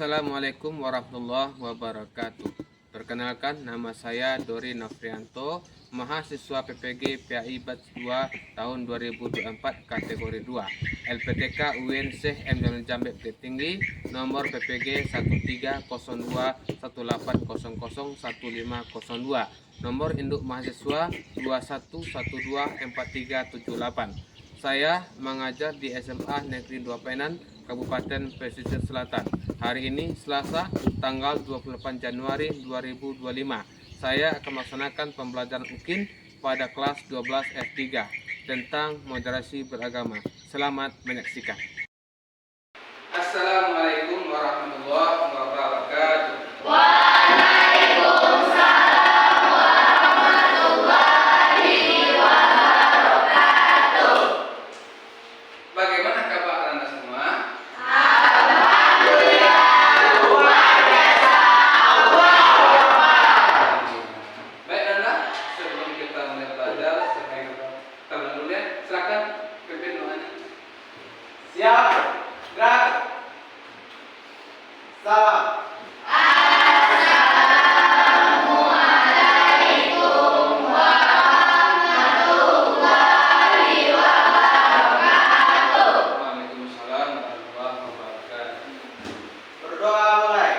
Assalamualaikum warahmatullahi wabarakatuh. Perkenalkan, nama saya Dori Nofrianto, mahasiswa PPG PAI Batch 2 tahun 2024 kategori 2, LPTK UIN Syekh M. Jamil Jambe Bukit Tinggi, nomor PPG 130218001502, nomor induk mahasiswa 21124378. Saya mengajar di SMA Negeri 2 Penan, Kabupaten Pesisir Selatan. Hari ini Selasa, tanggal 28 Januari 2025. Saya akan melaksanakan pembelajaran UKIN pada kelas 12 F3 tentang moderasi beragama. Selamat menyaksikan. Assalamualaikum warahmatullahi wabarakatuh. Bagaimana kabar Anda semua? Baik Anda, sebelum kita mulai belajar, saya terlebih dulu ya. Silakan pimpin doanya. Siap, gerak, salam. Waalaikumsalam warahmatullahi wabarakatuh. Berdoa mulai.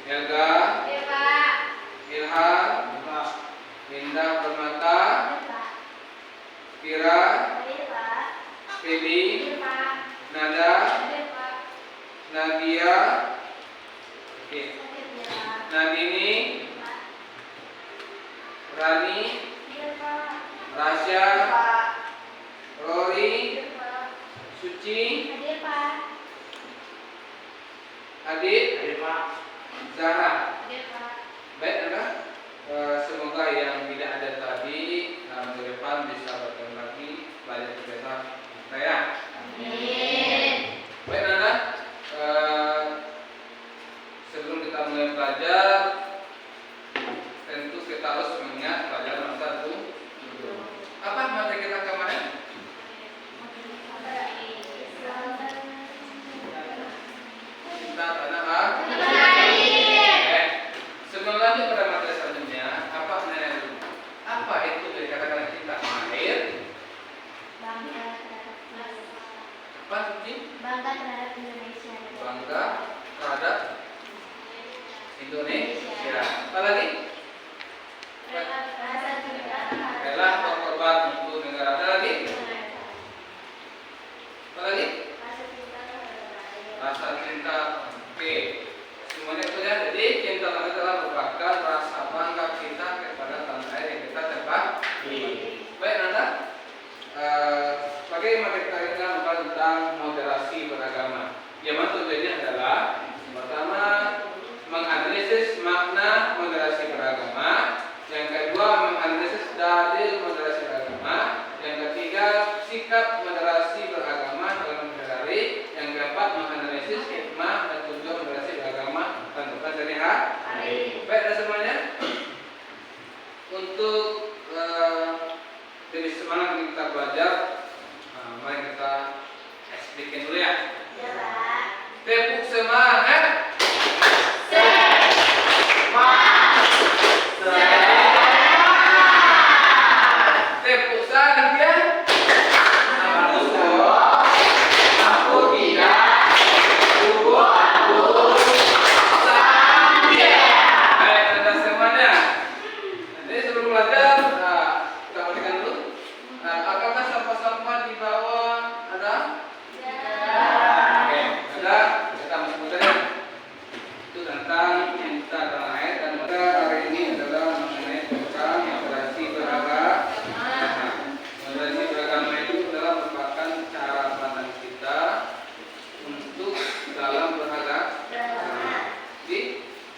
Helga, Ilham, Indah Permata, Kira, Feby, Nada, Nadia, Nandini, Rani, Rasya, Rory, Suci, Adit, Zahra. Baik, Anda. Semoga yang tidak ada tadi minggu depan bisa bertemu lagi belajar bersama saya. Baik, Anda. Sebelum kita mulai belajar, tentu kita harus mengingat pelajaran nomor 1. Apa materi kita kemarin? Cinta tanah air. Sebelum lanjut pada materi selanjutnya, apa itu dikatakan cinta tanah air? Apa sih? Bangga terhadap Indonesia. Bangga terhadap Indonesia. Apa lagi? Rasa cinta. Rela berkorban untuk negara. Ada lagi? Apa lagi? Rasa cinta. Oke. Semuanya itu ya. Jadi cinta tanah air adalah merupakan rasa bangga kita kepada tanah air yang kita tempati. Baik, Nanda. Sebagai materi kita membahas tentang moderasi beragama. Yang mana tujuannya adalah pertama menganalisis makna moderasi beragama, yang kedua menganalisis dalil moderasi beragama, yang ketiga sikap moderasi beragama dalam sehari-hari, yang keempat menganalisis hikmah dan tujuan moderasi beragama tentukan sehari-hari. Baik, ada semuanya. Untuk lebih semangat kita belajar, mari kita bikin dulu ya. Tepuk semangat. Tepuk saja. Aku sok, aku tidak, tubuh aku sambil. Baik, ada semuanya. Jadi sebelum belajar, kita perhatikan dulu. Apakah sampah-sampah di bawah ada? Oke, ada. Kita masuk belajar. Itu tentang cinta tanah air, dan kita hari ini adalah mengenai tentang moderasi beragama. Moderasi beragama itu adalah merupakan cara pandang kita untuk dalam beragama. Jadi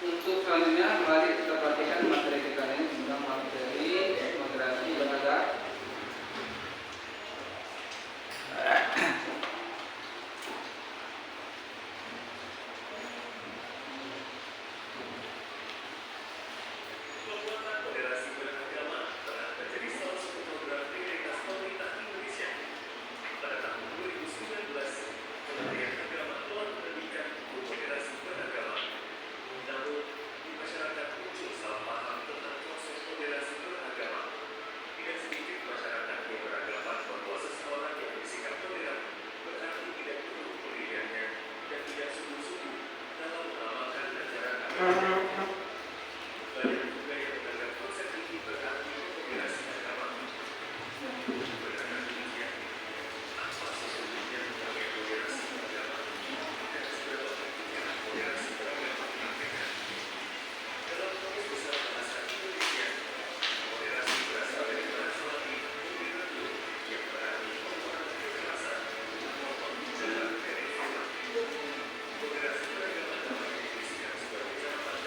untuk selanjutnya mari kita perhatikan materi kita ini tentang materi moderasi beragama. Moderasi beragama telah menjadi salah satu program prioritas pemerintah Indonesia. Pada tahun 2019, Kementerian Agama telah menerbitkan buku moderasi beragama. Namun, di masyarakat muncul salah paham tentang proses moderasi beragama. Tidak sedikit masyarakat yang beranggapan bahwa seseorang yang bersikap toleran berarti tidak perlu pendiriannya dan tidak sungguh-sungguh dalam mengamalkan ajaran agama. Banyak juga yang menganggap konsep ini berarti moderasi agama. Benarkah demikian? Apa sesungguhnya namanya moderasi beragama? Dan seberapa pentingnya moderasi beragama dipraktikkan? Dalam konteks besar bahasa Indonesia, moderasi berasal dari bahasa Latin "moderatio", yang berarti pengurangan kekerasan, memotong jalan dari firman. Moderasi beragama dapat didefinisikan sebagai cara pandang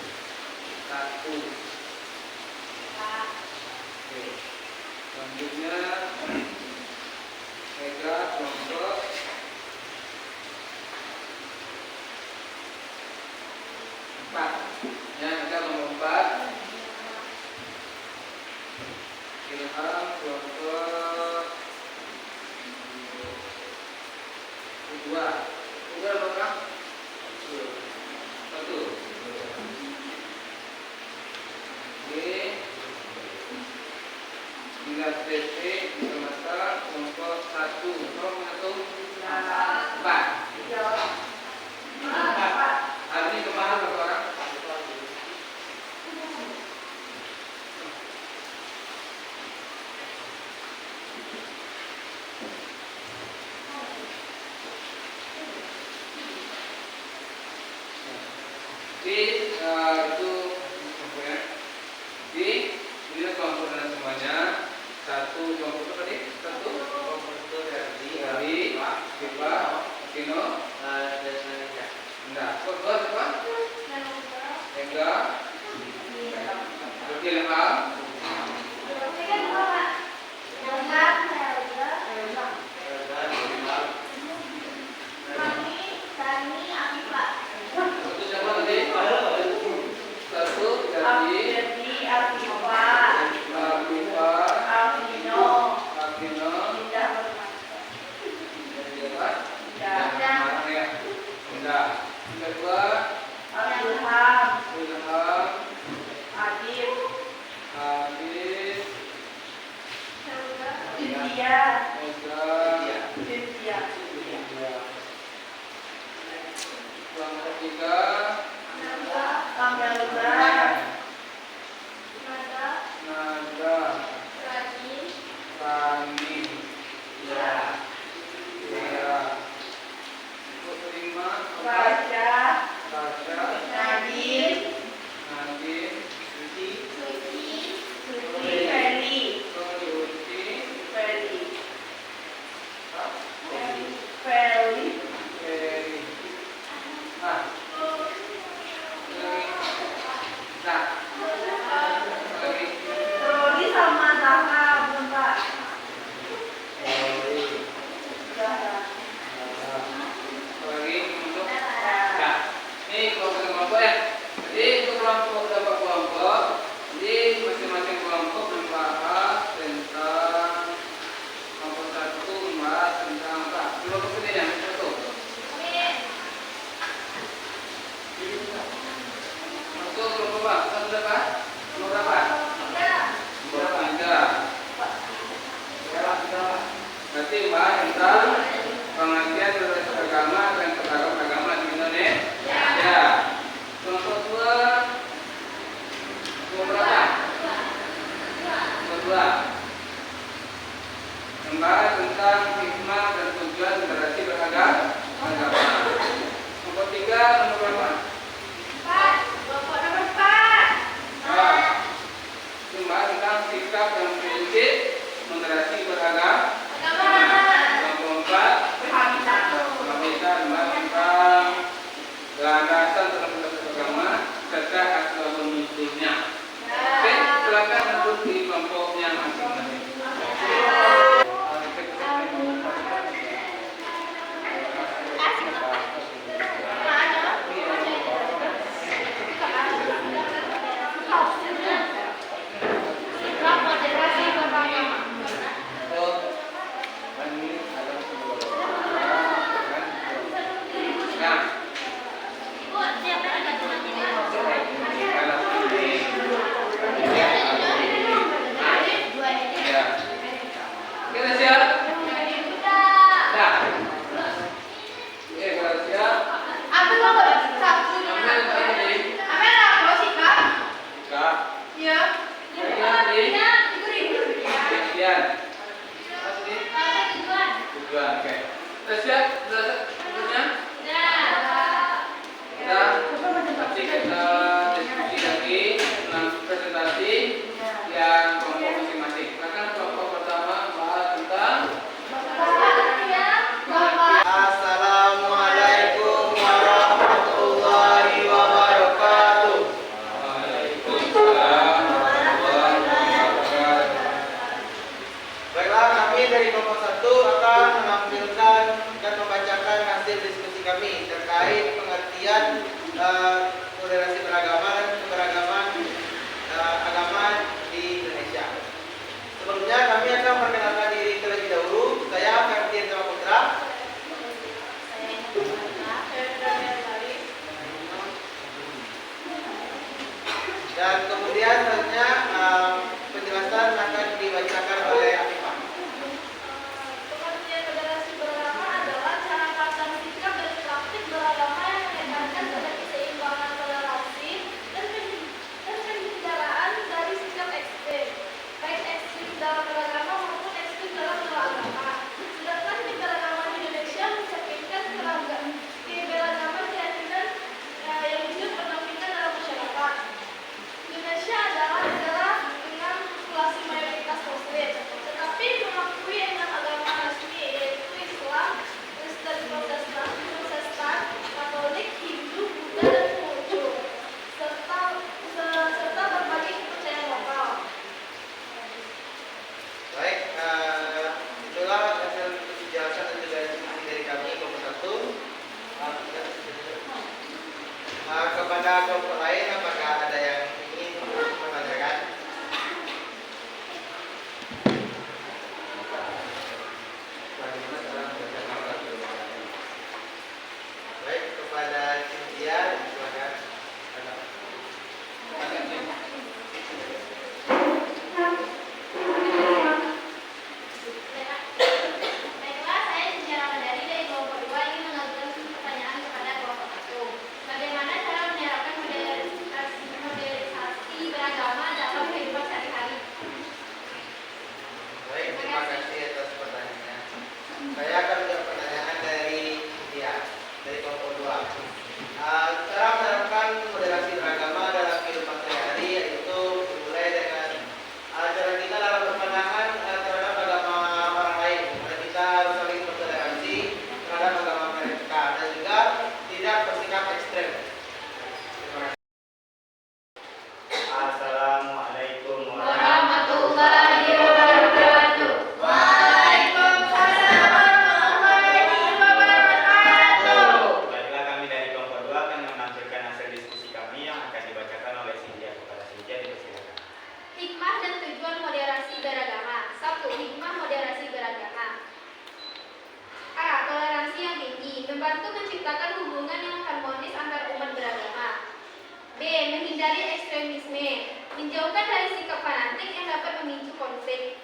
satu. Oke. Selanjutnya Mega kelompok 4. Ya, Mega kelompok 4. Ilham kelompok 2. Udah berapa? 1. Oke. Hingga TP mata kelompok 1. Kelompok 1 4. Hari ini kemana berapa orang? Itu kelompoknya. Di ini kelompok dan semuanya. Satu kelompok itu tadi? Satu Kelompok itu dari dari Viva, Kino, enggak. Kedua siapa? Ega, Ilham, satu siapa tadi? Satu dari Viva, Akino, enggak. Kedua Ilham, Adit, Ega, kelompok 3 Naga, Rani, Dea, kelompok 5 Tasya, Nadine, Ferry. Nah, lagi. Lagi untuk nah, ini kelompok ya. Jadi untuk kelompok dapat kelompok, jadi masing-masing kelompok membahas tentang kelompok 1 membahas tentang apa? Kelompok ini yang satu. Masuk kelompok apa? Kelompok berapa? Kelompok berapa? 3. Berarti membahas tentang pengertian berbagai agama dan keberagaman agama di Indonesia. Ya. Kelompok 2 berapa? Kelompok 2 membahas tentang hikmah dan tujuan generasi beragama. Kelompok 3 nomor berapa? Membahas tentang sikap dan prinsip generasi beragama. Kelompok 4 toleransi beragama dan keberagaman agama di Indonesia. Sebelumnya kami akan memperkenalkan diri terlebih dahulu. Saya Ferdian Putra. Dan kemudian selanjutnya penjelasan akan dibacakan oleh Afifah. Pengertian toleransi beragama adalah cara pandang sikap dan praktik beragama yang menekankan pada keseimbangan toleransi dan penyelenggaraaan dari sikap ekstrem, baik ekstrem dalam beragama maupun ekstrem dalam beragama. Sedangkan keberagaman Indonesia mencerminkan keberagaman keyakinan yang wujud pendampingan dalam masyarakat. Indonesia adalah negara dengan populasi mayoritas Muslim, tetapi mengakui 6 agama resmi yaitu Islam, Kristen, Protestan, Katolik, Hindu, Buddha, dan Konghucu, serta berbagai kepercayaan lokal. Baik, itulah hasil penjelasan dan juga diskusi dari kami kelompok 1. Kepada kelompok lain, apakah ada yang ingin menanyakan? Baik, kepada Cynthia, silakan. Baiklah, saya Cynthia Ramadhani dari kelompok 2 ingin mengajukan pertanyaan kepada kelompok 1. Bagaimana cara menerapkan modernisasi beragama dalam kehidupan sehari-hari? Baik, terima kasih atas pertanyaannya. Saya akan menjawab pertanyaan dari Cynthia, dari kelompok 2. Cara menerapkan moderasi beragama dalam kehidupan sehari-hari yaitu dimulai dengan cara kita dalam berpandangan terhadap agama orang lain. Karena kita harus saling bertoleransi terhadap agama mereka dan juga tidak bersikap ekstrem. Terima kasih. Assalamualaikum Warahmatullahi wabarakatuh. Waalaikumsalam warahmatullahi wabarakatuh. Baiklah, kami dari kelompok 2 akan menampilkan hasil diskusi kami yang akan dibacakan oleh Cynthia. Kepada Cynthia dipersilakan. Hikmah dan tujuan moderasi beragama. 1. Hikmah moderasi beragama. A. Toleransi yang tinggi, membantu menciptakan hubungan yang harmonis antar umat beragama. B. Menghindari ekstremisme, menjauhkan dari sikap fanatik yang dapat memicu konflik.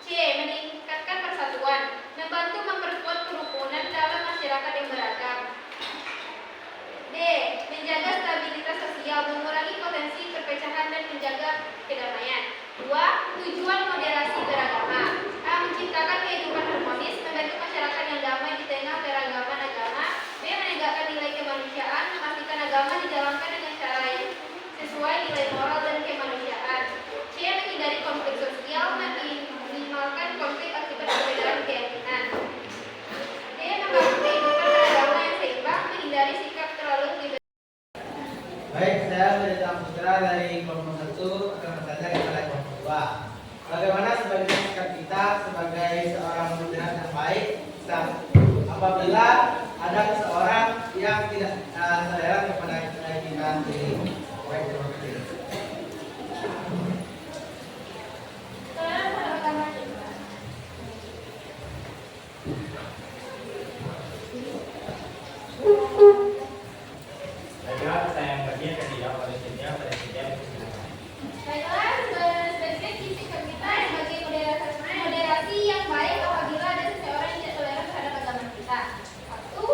C. Meningkatkan persatuan, membantu memperkuat kerukunan dalam masyarakat yang beragam. D. Menjaga stabilitas sosial, mengurangi potensi perpecahan dan menjaga kedamaian. 2. Tujuan moderasi beragama. A. Menciptakan kehidupan harmonis, membantu masyarakat yang damai di tengah keragaman agama. B. Menegakkan nilai kemanusiaan, memastikan agama dijalankan dengan cara yang sesuai nilai moral dan kemanusiaan. C. Menghindari konflik sosial, minimalkan konflik akibat perbedaan keyakinan. D. Membangun kehidupan beragama yang seimbang, menghindari sikap terlalu liberal. Baik, saya Ferdian Putra dari kelompok 1 akan bertanya kepada kelompok 2. Bagaimana sebaiknya sikap kita sebagai seorang moderat yang baik apabila ada seseorang yang tidak toleran kepada kita sendiri? Baik, terima kasih. Baiklah, saya yang bagian akan dijawab oleh Cynthia. Pada Cynthia dipersilakan. Baiklah, sebaiknya sikap kita sebagai moderasi yang baik apabila ada seseorang yang tidak toleran terhadap agama kita. 1.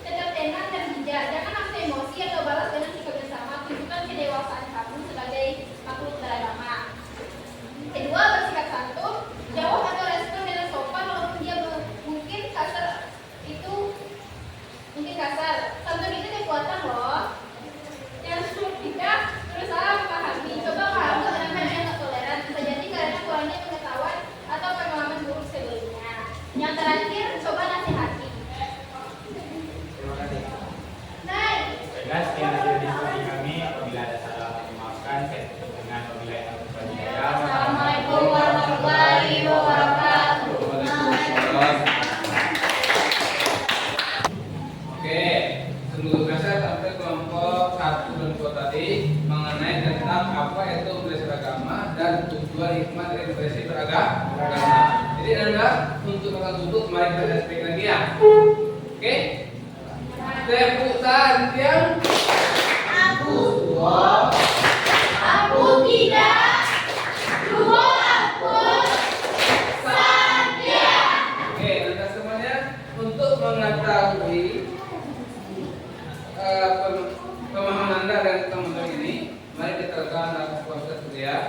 Tetap tenang dan bijak, jangan langsung emosi atau balas dengan sikap yang sama. Tunjukkan kedewasaan kamu sebagai makhluk beragama. 2. Bersikap santun, jawab atau respon dengan sopan walaupun dia mungkin kasar. Santun itu kekuatan loh. Yang kita berusaha memahami, coba pahami dengan yang tak toleran, bisa jadi karena kurangnya pengetahuan atau pengalaman buruk sebelumnya. Yang terakhir, coba nasihati. Terima kasih. Baik. Baiklah, sekian hasil diskusi kami. Apabila ada salah, dimaafkan. Saya tutup dengan wabillahi taufiq wal hidayah. Assalamualaikum warahmatullahi wabarakatuh. Oke, seluruh dasar sampai kelompok yaitu moderasi beragama dan tujuan hikmah dari moderasi beragama. Jadi Anda untuk kata tutup mari kita speak lagi ya. Oke? Tepuk tangan yang Aku dua. Aku tidak. Dua aku. Satya. Oke, Anda semuanya untuk mengetahui pemahaman Anda dan teman-teman ini, mari kita lakukan nafas puasa dulu ya.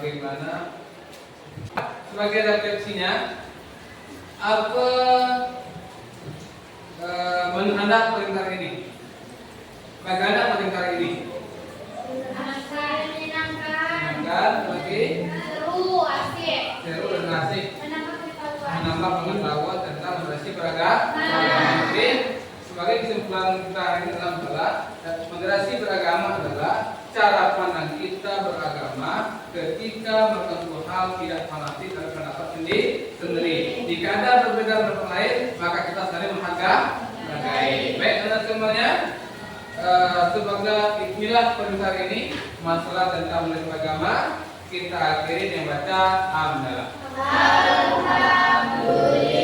Bagaimana sebagai refleksinya apa menurut Anda perintah ini? Bagaimana perintah ini? Menyenangkan. lagi Seru, asik. seru dan asik, Menambah pengetahuan. menambah pengetahuan tentang moderasi beragama. Oke, sebagai kesimpulan kita hari ini adalah moderasi beragama adalah cara pandang kita beragama ketika bertemu hal tidak fanatik dan pendapat sendiri. Jika ada perbedaan pendapat lain, maka kita saling menghargai. Baik, teman semuanya. Sebagai inilah pembicaraan ini masalah tentang moderasi beragama. Kita akhiri dengan baca alhamdulillah. Alhamdulillah.